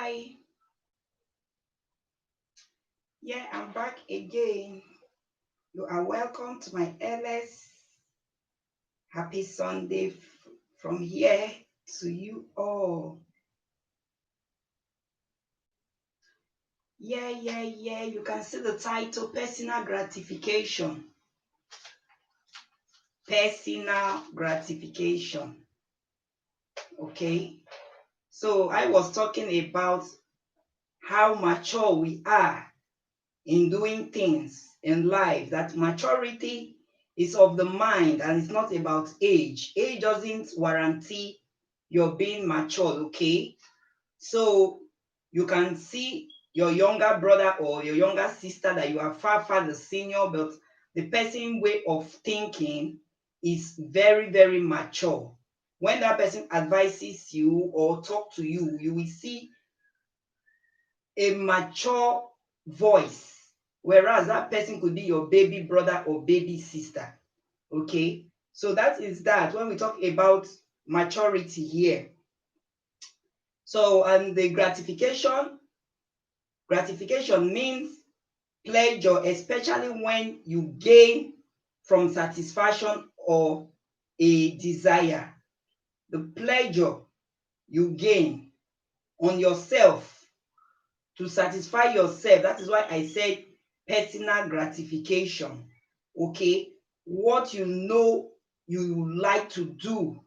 Hi. Yeah, I'm back again. You are welcome to my LS. Happy Sunday from here to you all. Yeah. You can see the title Personal Gratification. Personal gratification. Okay. So I was talking about how mature we are in doing things in life, that maturity is of the mind and it's not about age. Age doesn't guarantee your being mature, okay? So you can see your younger brother or your younger sister that you are far the senior, but the person way of thinking is very mature. When that person advises you or talk to you, you will see a mature voice, whereas that person could be your baby brother or baby sister. Okay, so that is that when we talk about maturity here. So, and the gratification means pleasure, especially when you gain from satisfaction or a desire. The pleasure you gain on yourself to satisfy yourself. That is why I said personal gratification. Okay, what you know you like to do,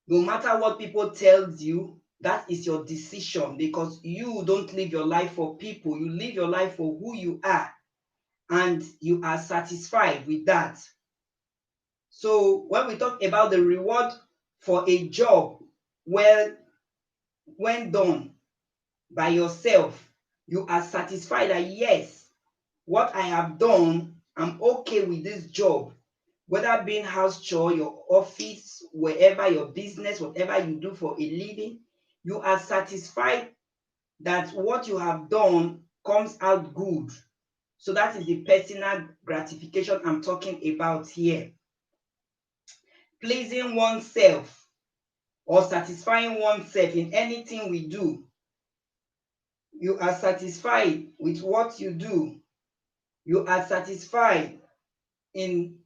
no matter what people tells you, that is your decision, because you don't live your life for people. You live your life for who you are, and you are satisfied with that. So when we talk about the reward for a job, well, when done by yourself, you are satisfied that yes, what I have done, I'm okay with this job. Whether being house chore, your office, wherever your business, whatever you do for a living, you are satisfied that what you have done comes out good. So that is the personal gratification I'm talking about here. Pleasing oneself or satisfying oneself in anything we do. You are satisfied with what you do. You are satisfied in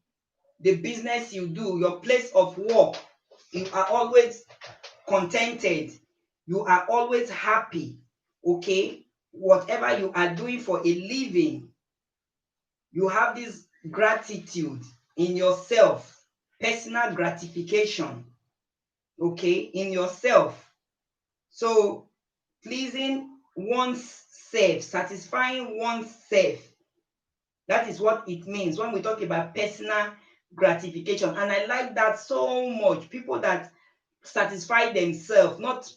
the business you do, your place of work. You are always contented. You are always happy. Okay? Whatever you are doing for a living, you have this gratitude in yourself, personal gratification. Okay? In yourself. So, pleasing oneself, satisfying oneself. That is what it means when we talk about personal gratification. And I like that so much. People that satisfy themselves, not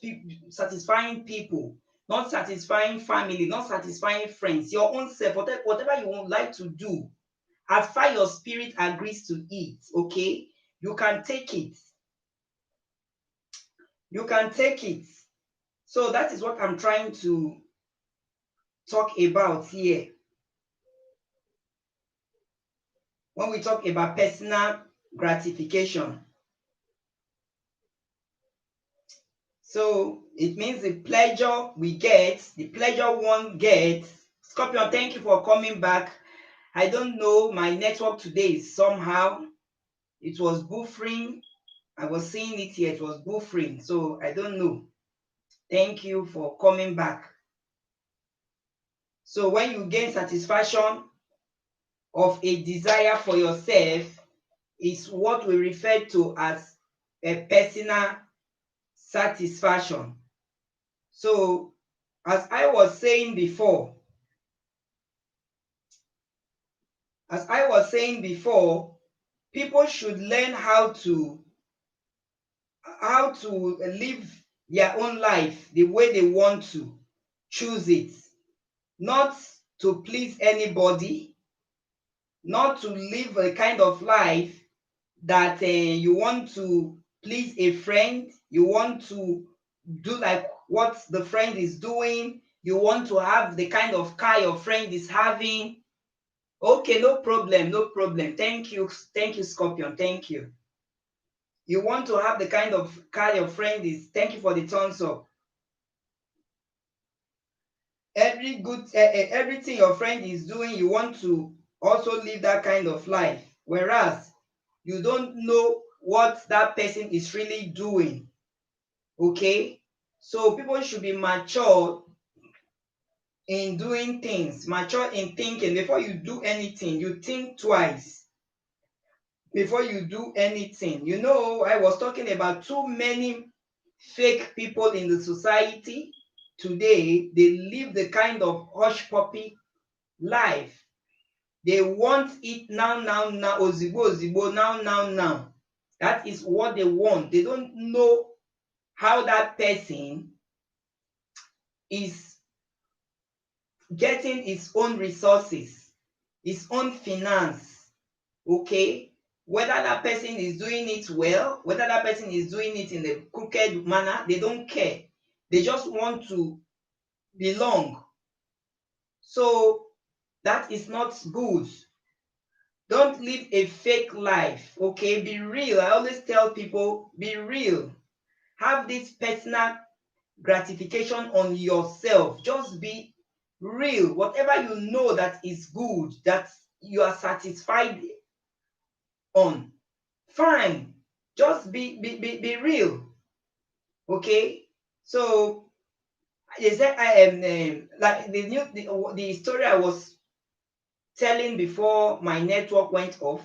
satisfying people, not satisfying family, not satisfying friends, your own self, whatever you would like to do, as far your spirit agrees to it, okay, you can take it. You can take it. So that is what I'm trying to talk about here when we talk about personal gratification. So it means the pleasure we get, the pleasure one gets. Scorpion, thank you for coming back. I don't know, my network today is somehow, it was buffering. I was seeing it here, it was buffering. So I don't know. Thank you for coming back. So when you gain satisfaction of a desire for yourself, is what we refer to as a personal satisfaction. So as I was saying before, people should learn how to live their own life the way they want to choose it, not to please anybody, not to live a kind of life that you want to please a friend, you want to do like what the friend is doing, you want to have the kind of car your friend is having. Okay, no problem, no problem. Thank you, Scorpion. Thank you. You want to have the kind of car your friend is. Thank you for the thumbs up. everything your friend is doing, you want to also live that kind of life, whereas you don't know what that person is really doing. Okay, so people should be mature in doing things, mature in thinking. Before you do anything, you think twice before you do anything. You know, I was talking about too many fake people in the society today. They live the kind of hush puppy life. They want it now, now, now, ozibo, ozibo, now, now, now. That is what they want. They don't know how that person is getting his own resources, his own finance. Okay, whether that person is doing it well, whether that person is doing it in a crooked manner, they don't care. They just want to belong. So that is not good. Don't live a fake life. Okay, be real. I always tell people, be real. Have this personal gratification on yourself. Just be real. Whatever you know that is good, that you are satisfied on, fine. Just be real. Okay, so they said I am like the story I was telling before my network went off.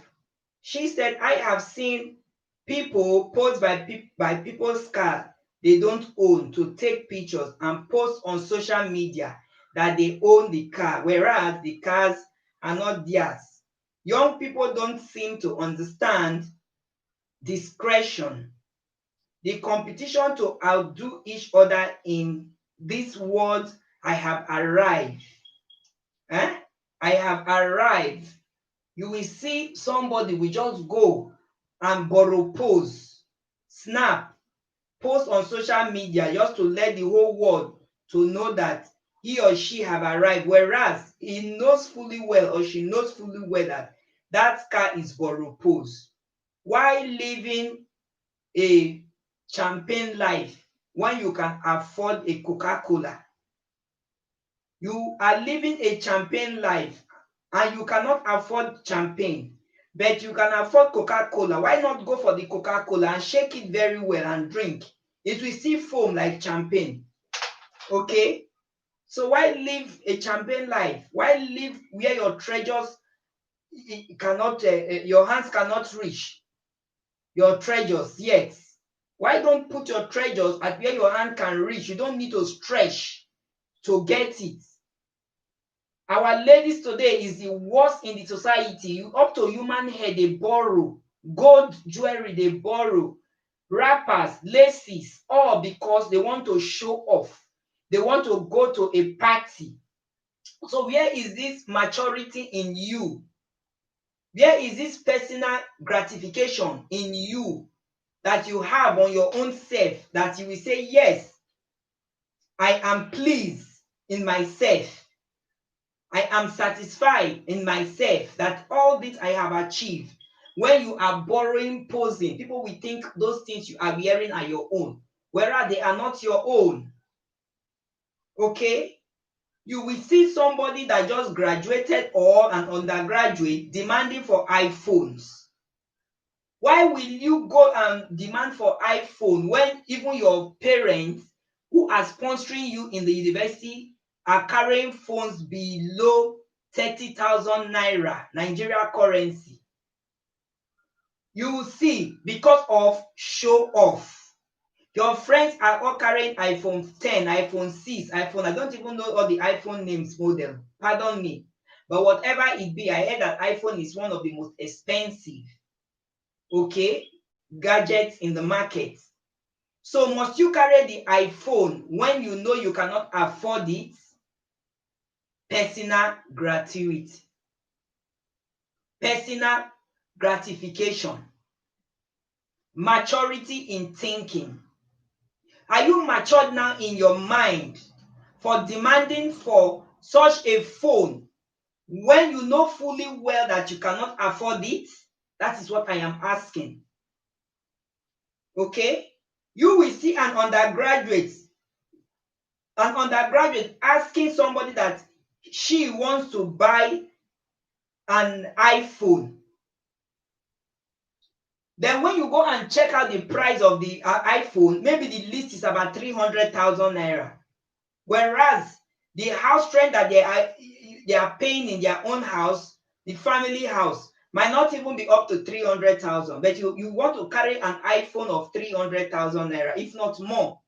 She said I have seen people post by people's car they don't own to take pictures and post on social media that they own the car, whereas the cars are not theirs. Young people don't seem to understand discretion. The competition to outdo each other in this world. I have arrived. Eh? I have arrived. You will see somebody will just go and borrow pose, snap, post on social media just to let the whole world to know that he or she have arrived, whereas he knows fully well or she knows fully well that that car is borrow pose. Why living a champagne life when you can afford a Coca-Cola? You are living a champagne life and you cannot afford champagne, but you can afford Coca-Cola. Why not go for the Coca-Cola and shake it very well and drink? It will still foam like champagne. Okay? So why live a champagne life? Why live where your treasures cannot, your hands cannot reach your treasures yet? Why don't put your treasures at where your hand can reach? You don't need to stretch to get it. Our ladies today is the worst in the society. Up to human hair they borrow, gold jewelry they borrow, wrappers, laces, all because they want to show off. They want to go to a party. So where is this maturity in you? Where is this personal gratification in you that you have on your own self, that you will say, yes, I am pleased in myself. I am satisfied in myself that all this I have achieved. When you are borrowing, posing, people will think those things you are wearing are your own, whereas they are not your own. Okay? You will see somebody that just graduated or an undergraduate demanding for iPhones. Why will you go and demand for iPhone when even your parents who are sponsoring you in the university are carrying phones below 30,000 naira Nigeria currency? You will see, because of show off. Your friends are all carrying iPhone 10, iPhone 6, iPhone. I don't even know all the iPhone names model. Pardon me. But whatever it be, I heard that iPhone is one of the most expensive, okay, gadgets in the market. So must you carry the iPhone when you know you cannot afford it? Personal gratuity. Personal gratification. Maturity in thinking. Are you matured now in your mind for demanding for such a phone when you know fully well that you cannot afford it? That is what I am asking. Okay? You will see an undergraduate an undergraduate asking somebody that she wants to buy an iPhone. Then when you go and check out the price of the iPhone, maybe the list is about 300,000 naira. Whereas the house rent that they are paying in their own house, the family house, might not even be up to 300,000. But you want to carry an iPhone of 300,000 naira, if not more.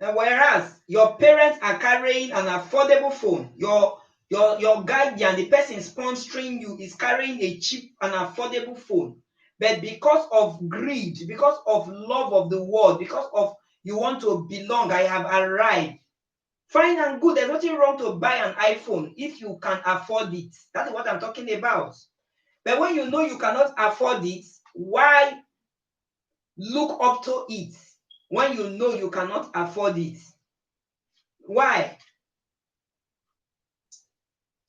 And whereas your parents are carrying an affordable phone, your guardian, the person sponsoring you, is carrying a cheap and affordable phone. But because of greed, because of love of the world, because of you want to belong, I have arrived. Fine and good. There's nothing wrong to buy an iPhone if you can afford it. That's what I'm talking about. But when you know you cannot afford it, why look up to it when you know you cannot afford it? Why?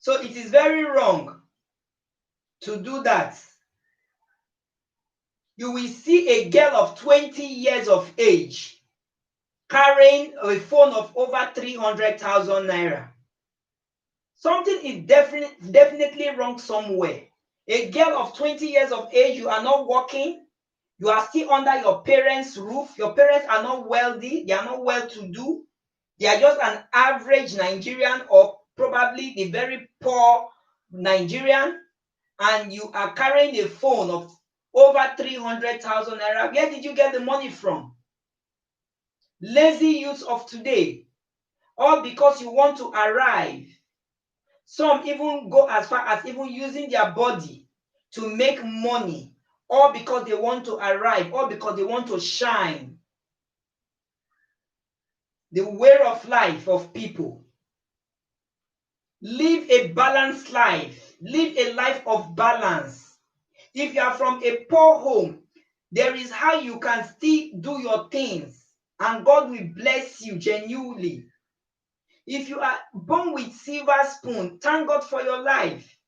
So it is very wrong to do that. You will see a girl of 20 years of age carrying a phone of over 300,000 naira. Something is definitely wrong somewhere. A girl of 20 years of age, you are not working, you are still under your parents' roof. Your parents are not wealthy, they are not well-to-do. They are just an average Nigerian, or probably the very poor Nigerian, and you are carrying a phone of over 300,000 naira. Where did you get the money from? Lazy youths of today, all because you want to arrive. Some even go as far as even using their body to make money, all because they want to arrive, all because they want to shine. The way of life of people. Live a balanced life. Live a life of balance. If you are from a poor home, there is how you can still do your things and God will bless you genuinely. If you are born with silver spoon, thank God for your life.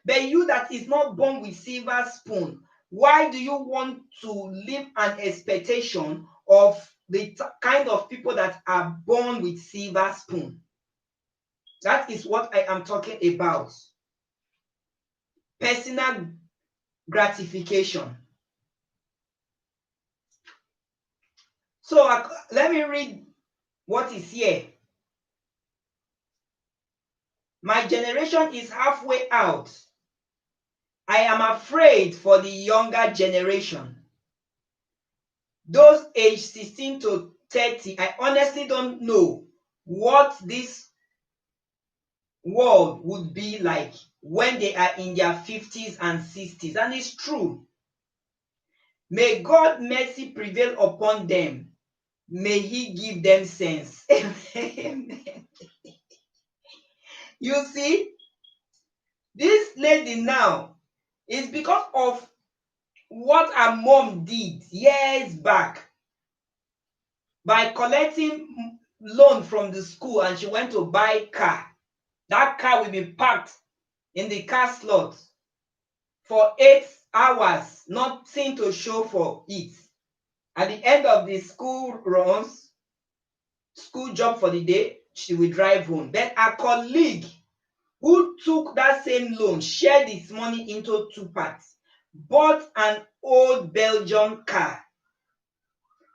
But you that is not born with silver spoon, why do you want to live an expectation of the kind of people that are born with silver spoon? That is what I am talking about. Personal gratification. So let me read what is here. My generation is halfway out. I am afraid for the younger generation. Those aged 16 to 30, I honestly don't know what this world would be like when they are in their 50s and 60s. And it's true. May God mercy prevail upon them. May He give them sense. Amen. You see, this lady now is because of what her mom did years back by collecting loan from the school, and she went to buy car. That car will be parked in the car slot for 8 hours, nothing to show for it. At the end of the school runs, school job for the day, she will drive home. Then her colleague who took that same loan shared his money into 2 parts, bought an old Belgian car,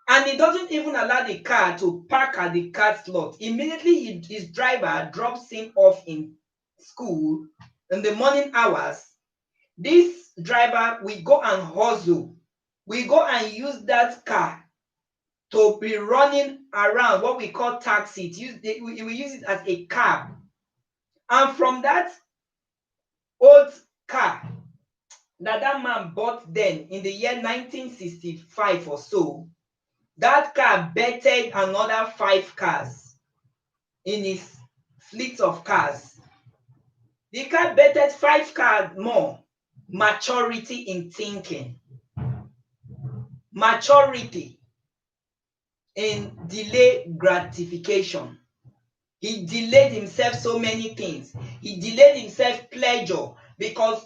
and he doesn't even allow the car to park at the car slot. Immediately his driver drops him off in school in the morning hours. This driver will go and hustle. We go and use that car to be running around, what we call taxi. We use it as a cab. And from that old car that man bought then in the year 1965 or so, that car bettered another 5 cars in his fleet of cars. The car bettered 5 cars more. Maturity in thinking. Maturity in delay gratification. He delayed himself so many things. He delayed himself pleasure because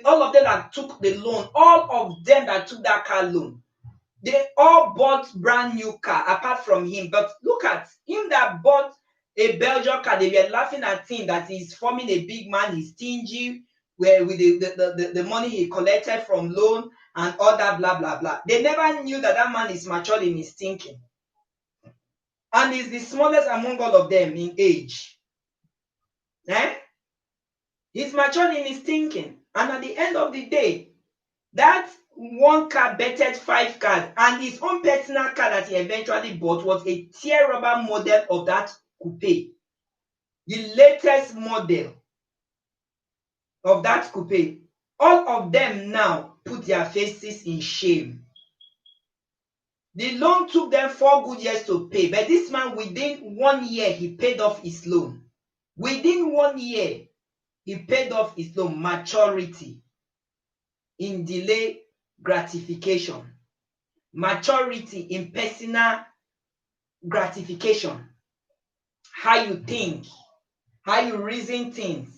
all of them that took the loan, all of them that took that car loan, They all bought brand new car apart from him. But look at him that bought a Belgian car. They were laughing at him that he's forming a big man, he's stingy where with the money he collected from loan and all that blah blah blah. They never knew that that man is mature in his thinking. And he's the smallest among all of them in age. He's mature in his thinking. And at the end of the day, that one car betted 5 cars, and his own personal car that he eventually bought was a tear rubber model of that coupe. The latest model of that coupe. All of them now put their faces in shame. The loan took them 4 good years to pay, but this man, within 1 year, he paid off his loan. Within 1 year, he paid off his loan. Maturity in delay gratification. Maturity in personal gratification. How you think, how you reason things,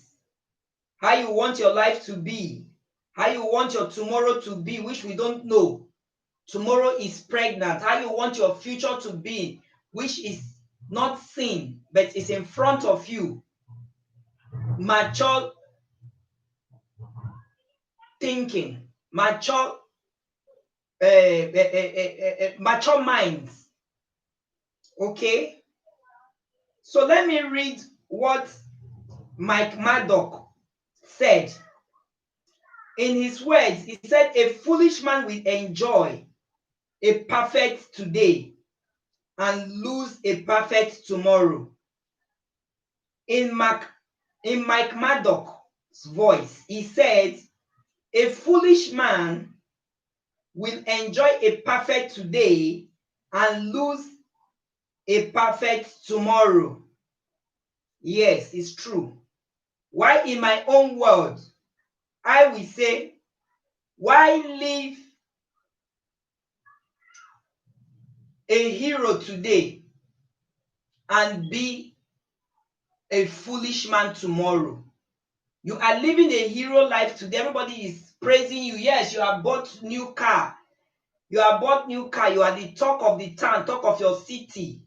how you want your life to be, how you want your tomorrow to be, which we don't know. Tomorrow is pregnant. How you want your future to be, which is not seen, but is in front of you. Mature thinking, mature minds. Okay? So let me read what Mike Murdoch said. In his words, he said, a foolish man will enjoy a perfect today and lose a perfect tomorrow. In Mike Murdoch's voice, he said, a foolish man will enjoy a perfect today and lose a perfect tomorrow. Yes, it's true. Why in my own world, I will say, why live a hero today and be a foolish man tomorrow? You are living a hero life today. Everybody is praising you. Yes, you have bought new car. You have bought new car. You are the talk of the town, talk of your city.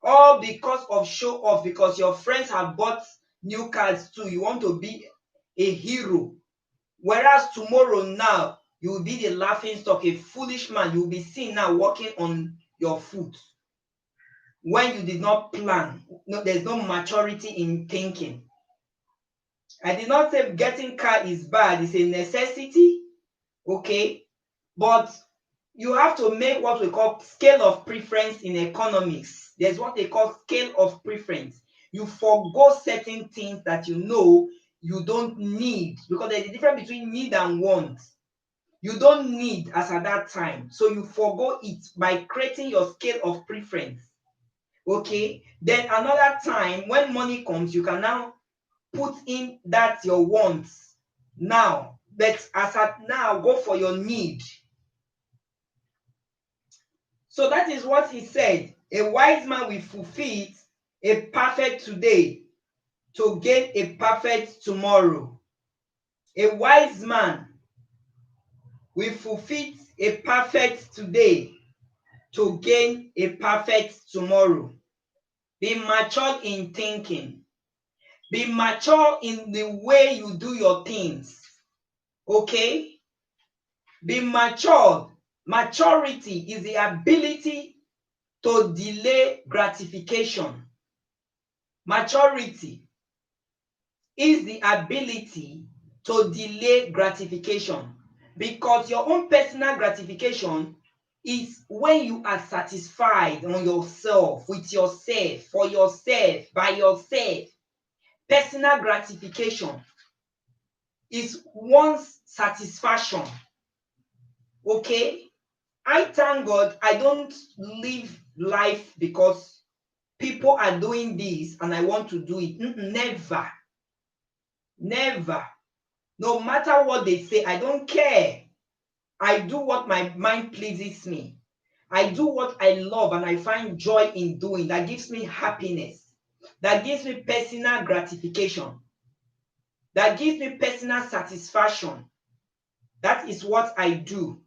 All because of show off, because your friends have bought new cars too. You want to be a hero. Whereas tomorrow now, you will be the laughing stock, a foolish man. You will be seen now walking on your foot when you did not plan. No, there's no maturity in thinking. I did not say getting car is bad. It's a necessity, okay? But you have to make what we call scale of preference in economics. There's what they call scale of preference. You forego certain things that you know you don't need, because there's a difference between need and want. You don't need as at that time, so you forego it by creating your scale of preference. Okay, then another time when money comes, you can now put in that your wants now, but as at now, go for your need. So that is what he said. A wise man will fulfill a perfect today to gain a perfect tomorrow. A wise man will fulfill a perfect today to gain a perfect tomorrow. Be mature in thinking. Be mature in the way you do your things. Okay? Be matured. Maturity is the ability to delay gratification. Maturity is the ability to delay gratification, because your own personal gratification is when you are satisfied on yourself, with yourself, for yourself, by yourself. Personal gratification is one's satisfaction. Okay? I thank God I don't live life because people are doing this and I want to do it. Never. Never. No matter what they say, I don't care. I do what my mind pleases me. I do what I love and I find joy in doing. That gives me happiness. That gives me personal gratification. That gives me personal satisfaction. That is what I do.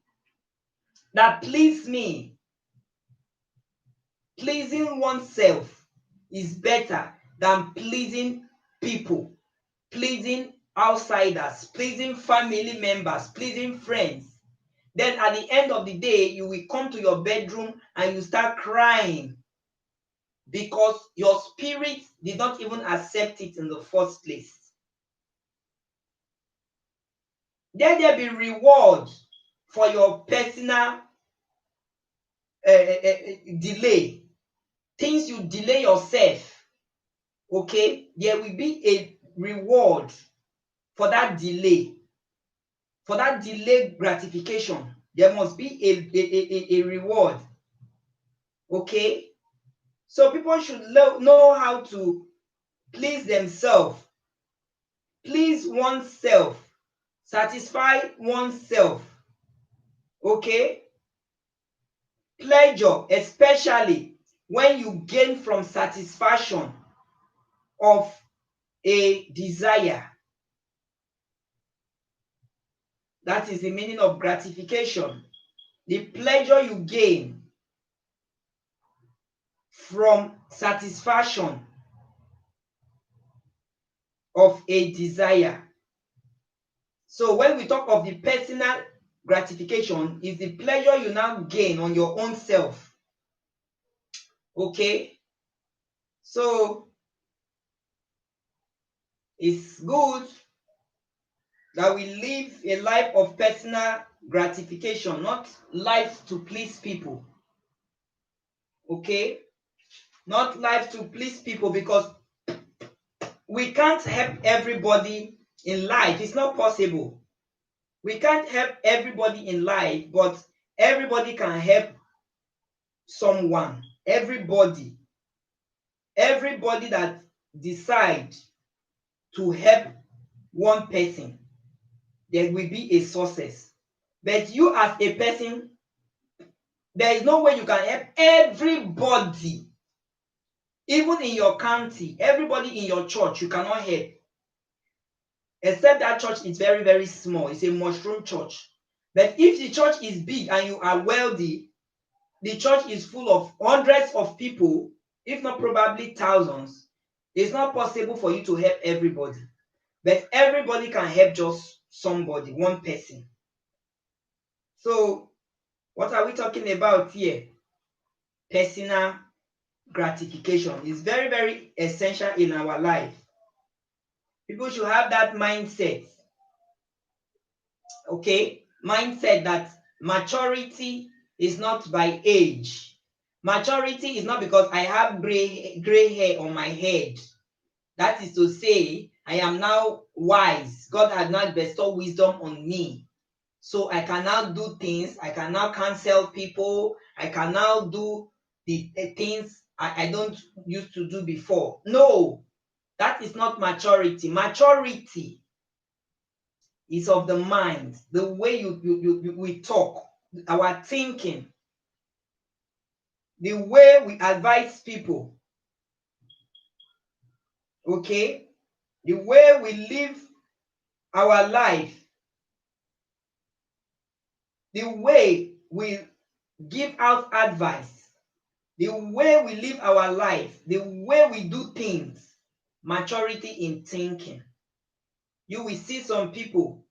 that please me. Pleasing oneself is better than pleasing people, pleasing outsiders, pleasing family members, pleasing friends. Then at the end of the day, you will come to your bedroom and you start crying because your spirit did not even accept it in the first place. Let there be reward for your personal delay. Things you delay yourself, okay? There will be a reward for that delay. For that delayed gratification, there must be a reward, okay? So people should know how to please themselves, please oneself, satisfy oneself, okay? Pleasure, especially when you gain from satisfaction of a desire. That is the meaning of gratification. The pleasure you gain from satisfaction of a desire. So when we talk of the personal gratification, is the pleasure you now gain on your own self. Okay? So it's good that we live a life of personal gratification, not life to please people. Okay? Not life to please people, because we can't help everybody in life. It's not possible. We can't help everybody in life, but everybody can help someone. Everybody that decide to help one person, there will be a success. But you as a person, there is no way you can help everybody. Even in your county, everybody in your church, you cannot help. Except that church is very, very small. It's a mushroom church. But if the church is big and you are wealthy, the church is full of hundreds of people, if not probably thousands, it's not possible for you to help everybody. But everybody can help just somebody, one person. So what are we talking about here? Personal gratification is very, very essential in our life. People should have that mindset. Okay? Mindset that maturity is not by age. Maturity is not because I have gray hair on my head. That is to say, I am now wise. God has now bestowed wisdom on me. So I can now do things. I can now counsel people. I can now do the things I don't used to do before. No, that is not maturity. Maturity is of the mind, the way we talk, our thinking, the way we advise people, okay, the way we live our life, the way we give out advice, the way we live our life, the way we do things. Maturity in thinking. You will see some people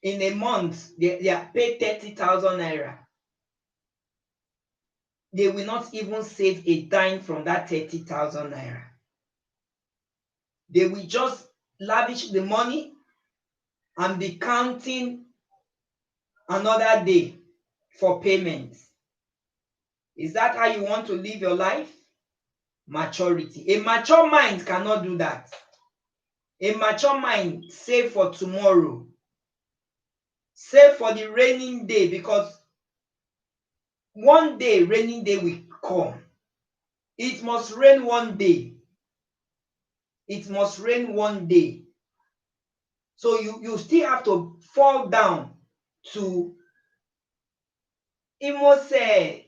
in a month, they are paid 30,000 naira. They will not even save a dime from that 30,000 naira. They will just lavish the money and be counting another day for payment. Is that how you want to live your life? Maturity. A mature mind cannot do that. A mature mind save for tomorrow. Save for the raining day, because one day raining day will come. It must rain one day. It must rain one day. So you still have to fall down to Imose.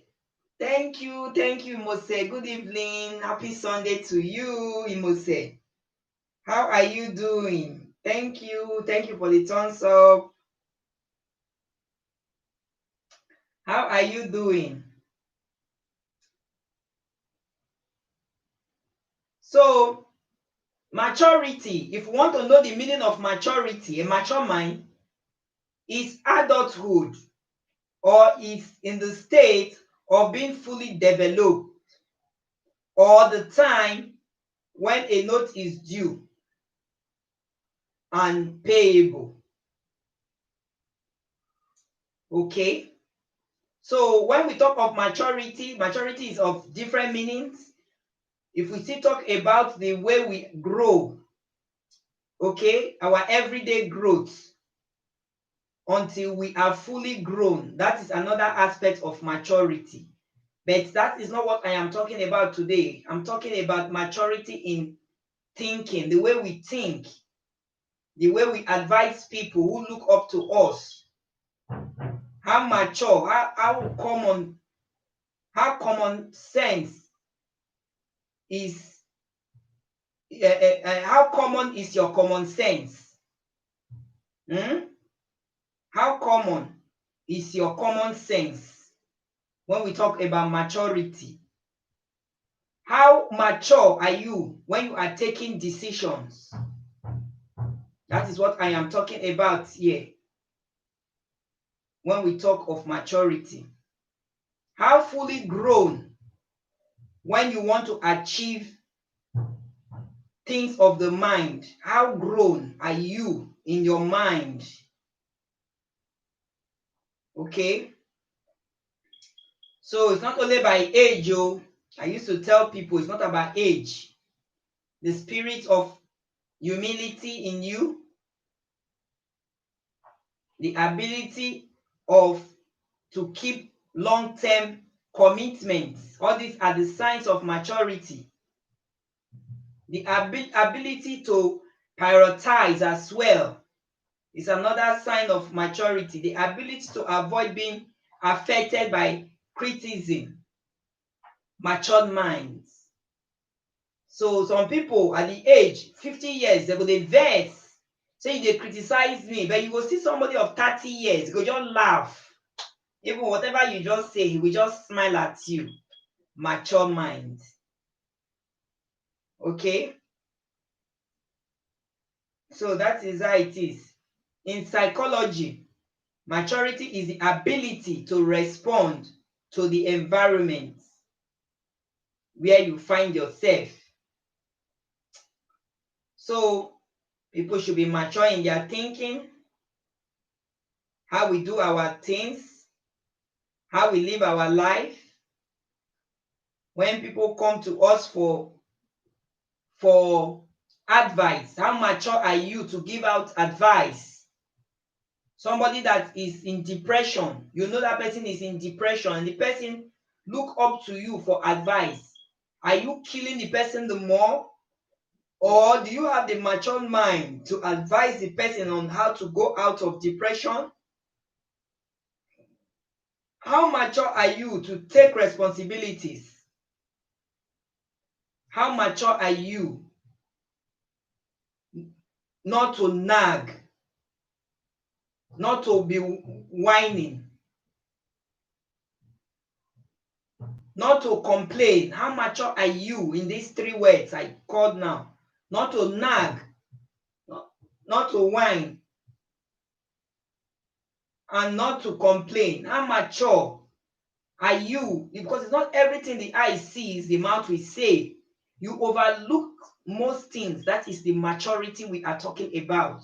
Thank you, Imose. Good evening. Happy Sunday to you, Imose. How are you doing? Thank you for the thumbs up. How are you doing? So, maturity, if you want to know the meaning of maturity, a mature mind is adulthood, or is in the state of being fully developed, or the time when a note is due and payable. Okay? So when we talk of maturity, maturity is of different meanings. If we still talk about the way we grow, okay, our everyday growth until we are fully grown, that is another aspect of maturity. But that is not what I am talking about today. I'm talking about maturity in thinking, the way we think, the way we advise people who look up to us. How mature, how common sense is, how common is your common sense? How common is your common sense when we talk about maturity? How mature are you when you are taking decisions? That is what I am talking about here when we talk of maturity. How fully grown when you want to achieve things of the mind? How grown are you in your mind? Okay? So it's not only by age, oh. I used to tell people it's not about age. The spirit of humility in you, the ability of to keep long-term commitments. All these are the signs of maturity. The ability to prioritize as well is another sign of maturity. The ability to avoid being affected by criticism. Matured minds. So some people at the age 50 years, they go dey vex, say they criticize me, but you go see somebody of 30 years, go just laugh. Even whatever you just say, he will just smile at you. Mature mind. Okay? So that is how it is. In psychology, maturity is the ability to respond to the environment where you find yourself. So people should be mature in their thinking, how we do our things, how we live our life. When people come to us for advice, how mature are you to give out advice? Somebody that is in depression, you know that person is in depression, and the person look up to you for advice. Are you killing the person the more? Or do you have the mature mind to advise the person on how to go out of depression? How mature are you to take responsibilities? How mature are you not to nag, not to be whining, not to complain? How mature are you in these three words I called now? Not to nag, not to whine, and not to complain. How mature are you? Because it's not everything the eye sees, the mouth will say. You overlook most things. That is the maturity we are talking about.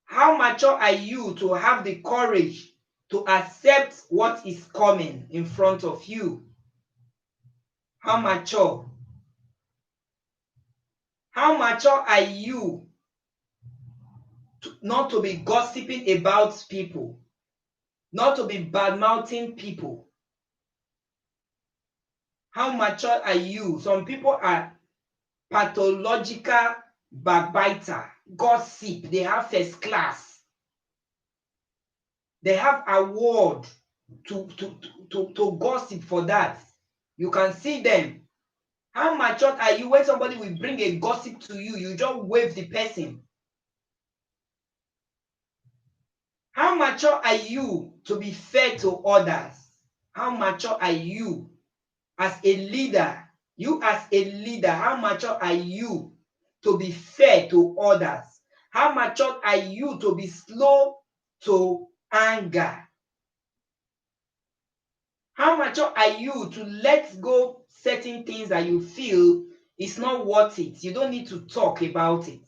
How mature are you to have the courage to accept what is coming in front of you? How mature? How mature are you not to be gossiping about people, not to be bad-mouthing people? How mature are you? Some people are pathological backbiter, gossip. They have first class. They have award to gossip for that. You can see them. How mature are you when somebody will bring a gossip to you, you just wave the person? How mature are you to be fair to others? How mature are you as a leader? You as a leader, how mature are you to be fair to others? How mature are you to be slow to anger? How mature are you to let go certain things that you feel is not worth it? You don't need to talk about it.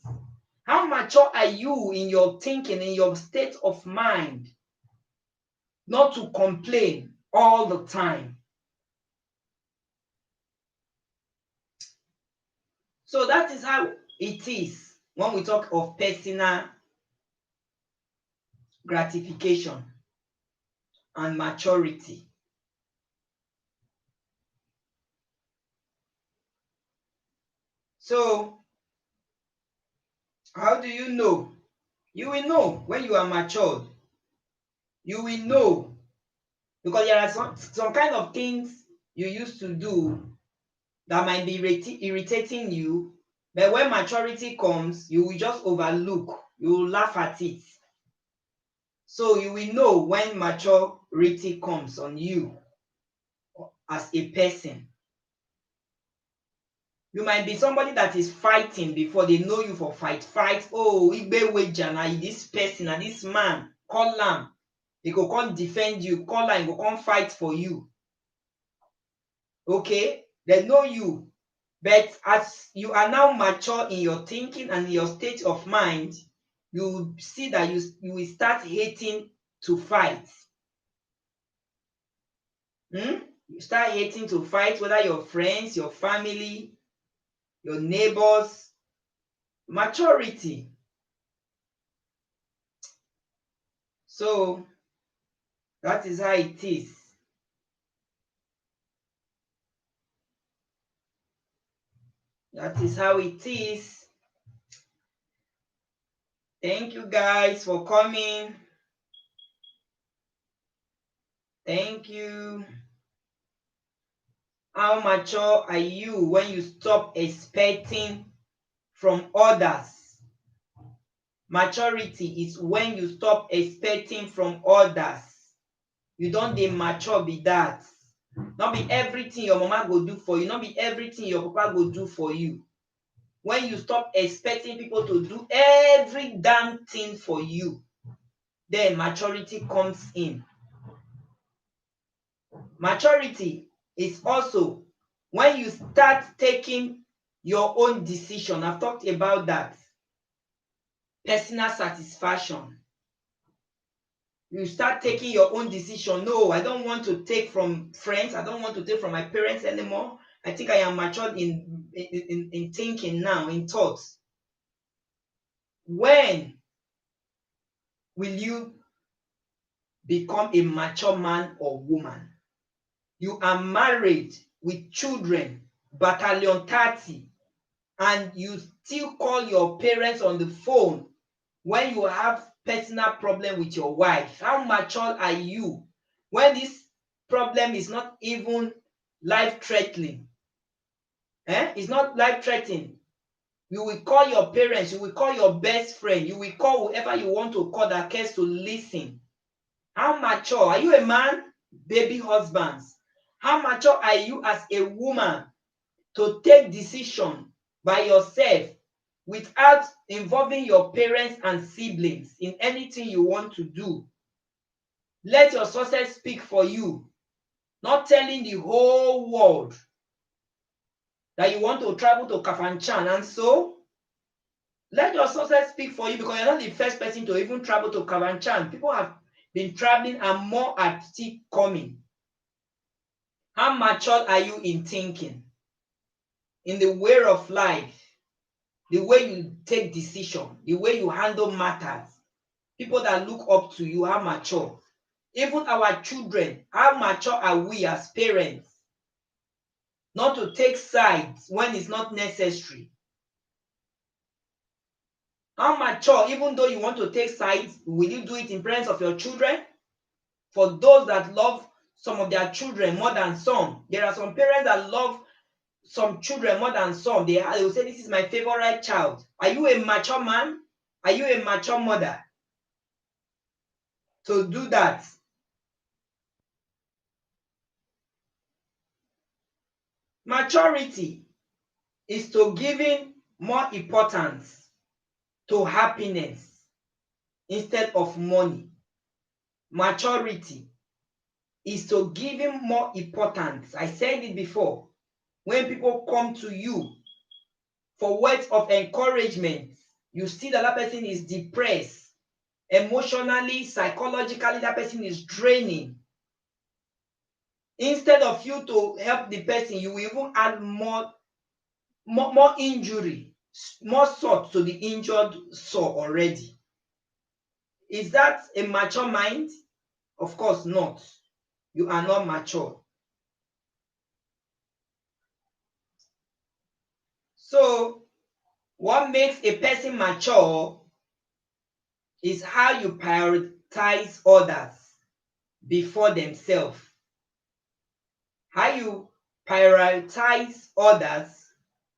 How mature are you in your thinking, in your state of mind, not to complain all the time? So that is how it is when we talk of personal gratification and maturity. So, how do you know? You will know when you are matured. You will know because there are some kind of things you used to do that might be irritating you, but when maturity comes, you will just overlook, you will laugh at it. So, you will know when maturity comes on you as a person. You might be somebody that is fighting before they know you for fight. Oh, Igbe Wejana, this person and this man, call am. He go come defend you, call am, he go come fight for you. Okay? They know you. But as you are now mature in your thinking and in your state of mind, you see that you will start hating to fight. You start hating to fight, whether your friends, your family, your neighbors. Maturity. So that is how it is. That is how it is. Thank you guys for coming. Thank you. How mature are you when you stop expecting from others? Maturity is when you stop expecting from others. You don't dey mature be that. Not be everything your mama go do for you. Not be everything your papa go do for you. When you stop expecting people to do every damn thing for you, then maturity comes in. Maturity is also when you start taking your own decision. I've talked about that. Personal satisfaction. You start taking your own decision. No, I don't want to take from friends. I don't want to take from my parents anymore. I think I am matured in thinking now, in thoughts. When will you become a mature man or woman? You are married with children, battalion 30, and you still call your parents on the phone when you have personal problem with your wife. How mature are you when this problem is not even life-threatening? It's not life-threatening. You will call your parents, you will call your best friend, you will call whoever you want to call that cares to listen. How mature are you? A man, baby husbands? How mature are you as a woman to take decision by yourself without involving your parents and siblings in anything you want to do? Let your success speak for you, not telling the whole world that you want to travel to Kafanchan. And so, let your success speak for you, because you're not the first person to even travel to Kafanchan. People have been traveling and more are still coming. How mature are you in thinking, in the way of life, the way you take decision, the way you handle matters? People that look up to you, how mature? Even our children, how mature are we as parents? Not to take sides when it's not necessary. How mature, even though you want to take sides, will you do it in presence of your children? For those that love some of their children more than some, there are some parents that love some children more than some. They will say, this is my favorite child. Are you a mature man? Are you a mature mother? to do that. Maturity is to giving more importance to happiness instead of money. Maturity is to giving more importance. I said it before. When people come to you for words of encouragement, you see that person is depressed, emotionally, psychologically, that person is draining. Instead of you to help the person, you will even add more injury, more salt to the injured sore already. Is that a mature mind? Of course not. You are not mature. So, what makes a person mature is how you prioritize others before themselves. How you prioritize others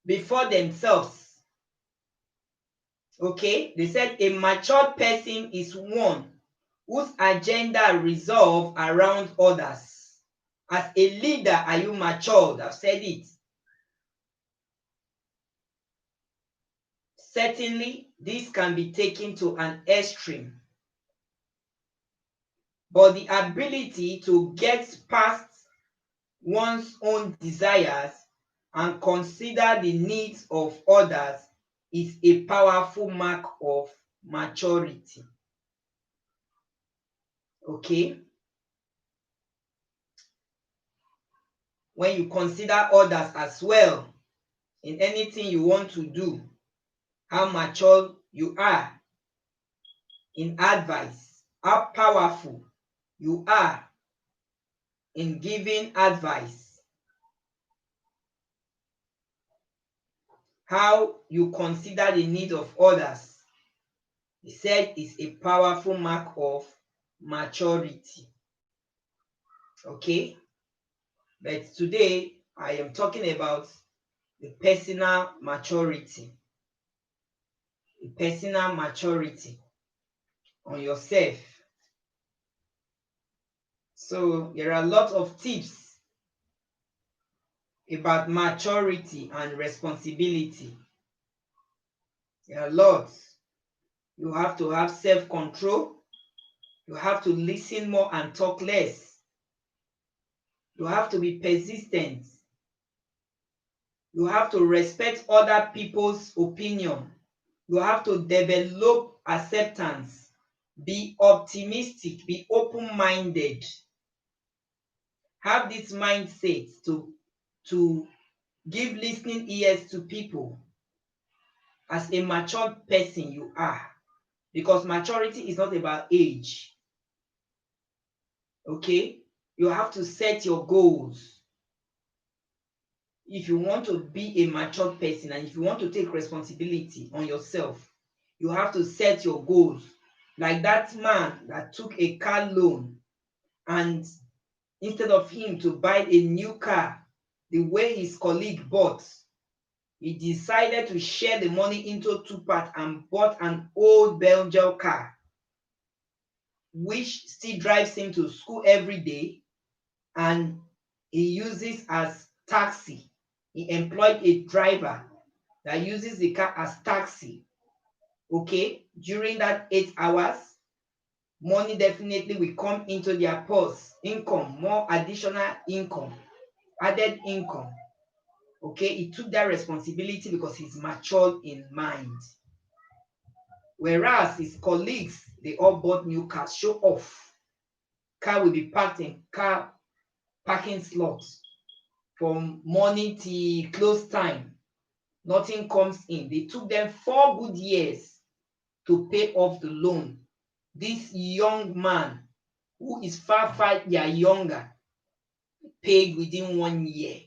before themselves. Okay? They said a mature person is one whose agenda revolves around others. As a leader, are you matured? I've said it. Certainly, this can be taken to an extreme. But the ability to get past one's own desires and consider the needs of others is a powerful mark of maturity. Okay? When you consider others as well in anything you want to do, how mature you are in advice, how powerful you are in giving advice, how you consider the needs of others. He said is a powerful mark of maturity. Okay? But today I am talking about the personal maturity. The personal maturity on yourself. So there are a lot of tips about maturity and responsibility. There are lots. You have to have self-control. You have to listen more and talk less. You have to be persistent. You have to respect other people's opinion. You have to develop acceptance. Be optimistic. Be open-minded. Have this mindset to give listening ears to people. As a mature person you are. Because maturity is not about age. Okay? You have to set your goals. If you want to be a mature person and if you want to take responsibility on yourself, you have to set your goals. Like that man that took a car loan, and instead of him to buy a new car the way his colleague bought, he decided to share the money into two parts and bought an old Belgian car, which still drives him to school every day, and he uses as taxi. He employed a driver that uses the car as taxi. Okay, during that 8 hours, money definitely will come into their purse. Income, more additional income, added income. Okay, he took that responsibility because he's matured in mind. Whereas his colleagues, they all bought new cars, show off. Car will be parked in car parking slots from morning till close time. Nothing comes in. They took them 4 good years to pay off the loan. This young man, who is far younger, paid within 1 year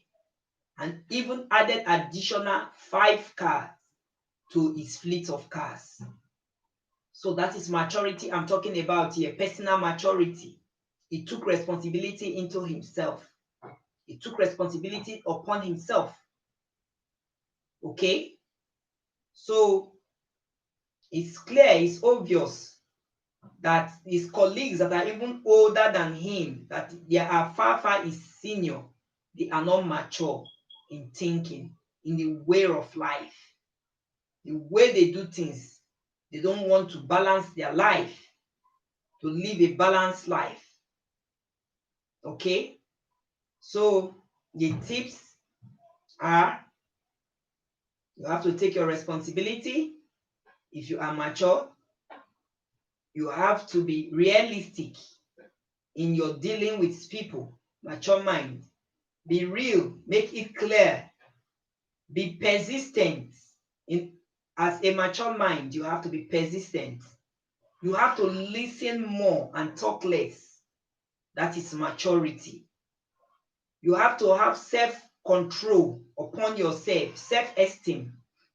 and even added additional 5 cars to his fleet of cars. So that is maturity I'm talking about here, personal maturity. He took responsibility into himself. He took responsibility upon himself. Okay? So it's clear, it's obvious that his colleagues that are even older than him, that they are far his senior, they are not mature in thinking, in the way of life, the way they do things. They don't want to balance their life, to live a balanced life. Okay? So the tips are, you have to take your responsibility. If you are mature, you have to be realistic in your dealing with people. Mature mind. Be real, make it clear. Be persistent. As a mature mind, you have to be persistent. You have to listen more and talk less. That is maturity. You have to have self-control upon yourself, self-esteem.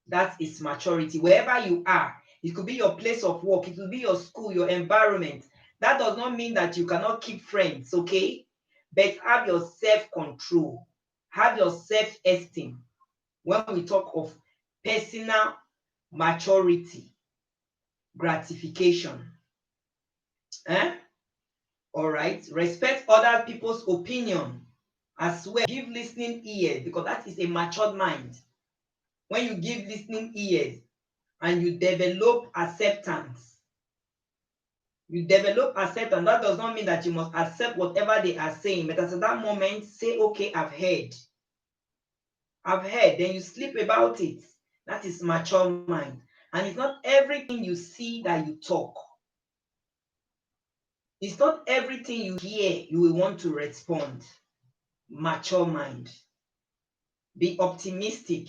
That is maturity. Wherever you are, it could be your place of work, it could be your school, your environment. That does not mean that you cannot keep friends, okay? But have your self-control, have your self-esteem. When we talk of personal maturity, gratification. All right. Respect other people's opinion as well. Give listening ears, because that is a matured mind. When you give listening ears and you develop acceptance, that does not mean that you must accept whatever they are saying, but at that moment, say, okay, I've heard. Then you sleep about it. That is mature mind. And it's not everything you see that you talk. It's not everything you hear you will want to respond. Mature mind. Be optimistic.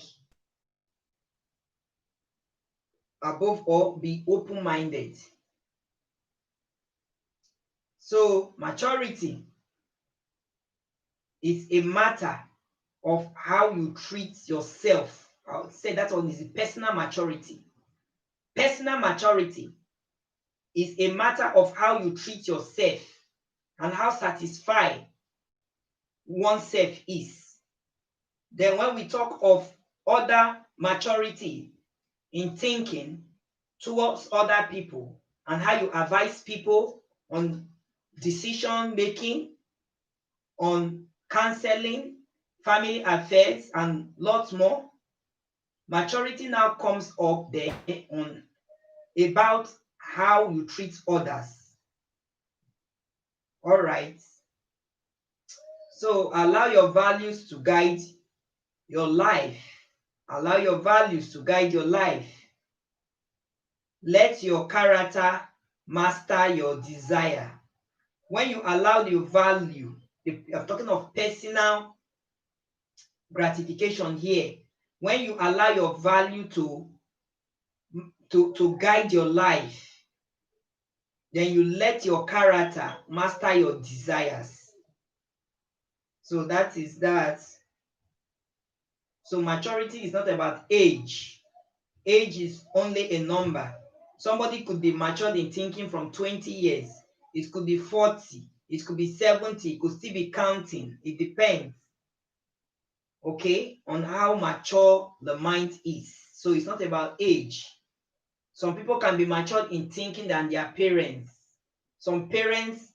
Above all, be open-minded. So maturity is a matter of how you treat yourself. I would say that one is personal maturity. Personal maturity is a matter of how you treat yourself and how satisfied oneself is. Then when we talk of other maturity in thinking towards other people and how you advise people on decision making, on counseling, family affairs, and lots more. Maturity now comes up there on about how you treat others. All right. So allow your values to guide your life. Allow your values to guide your life. Let your character master your desire. When you allow your value, I'm talking of personal gratification here. When you allow your value to guide your life, then you let your character master your desires. So that is that. So maturity is not about age. Age is only a number. Somebody could be matured in thinking from 20 years. It could be 40. It could be 70. It could still be counting. It depends. Okay, on how mature the mind is. So it's not about age. Some people can be matured in thinking than their parents. Some parents,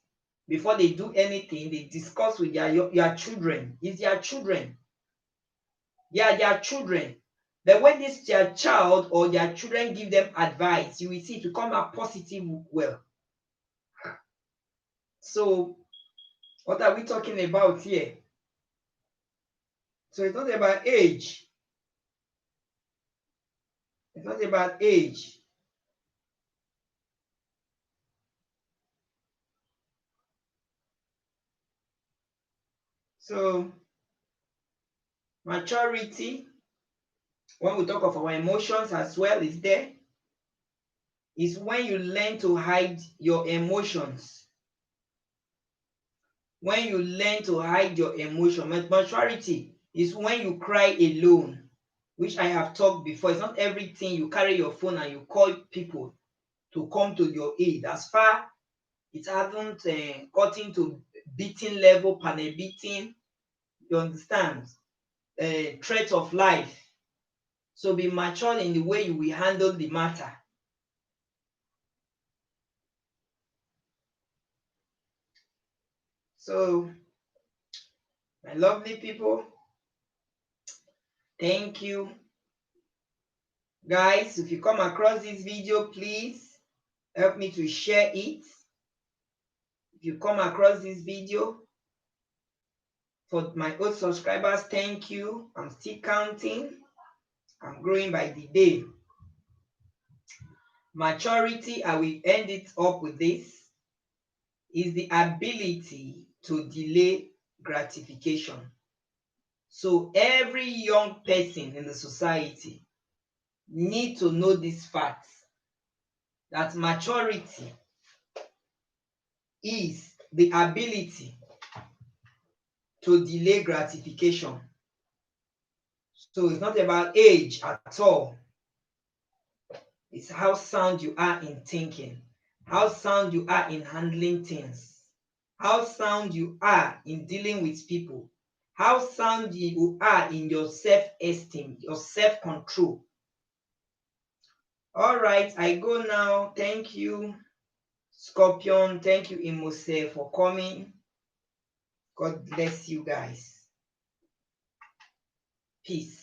before they do anything, they discuss with their children. It's their children. They are their children. But when this their child or their children give them advice, you will see it to come out positive well. So what are we talking about here? So it's not about age. It's not about age. So maturity, when we talk of our emotions as well, is there. Is when you learn to hide your emotions. When you learn to hide your emotion. Maturity is when you cry alone, which I have talked before. It's not everything you carry your phone and you call people to come to your aid. As far it hasn't gotten to beating level, panel beating, you understand, threat of life. So be mature in the way you will handle the matter. So, my lovely people, thank you. Guys, if you come across this video, please help me to share it. If you come across this video, for my old subscribers, thank you. I'm still counting. I'm growing by the day. Maturity, I will end it up with this, is the ability to delay gratification. So every young person in the society need to know this fact, that maturity is the ability to delay gratification. So it's not about age at all. It's how sound you are in thinking, how sound you are in handling things, how sound you are in dealing with people, how sound you are in your self-esteem, your self-control. All right, I go now. Thank you, Scorpion. Thank you, Imose, for coming. God bless you guys. Peace.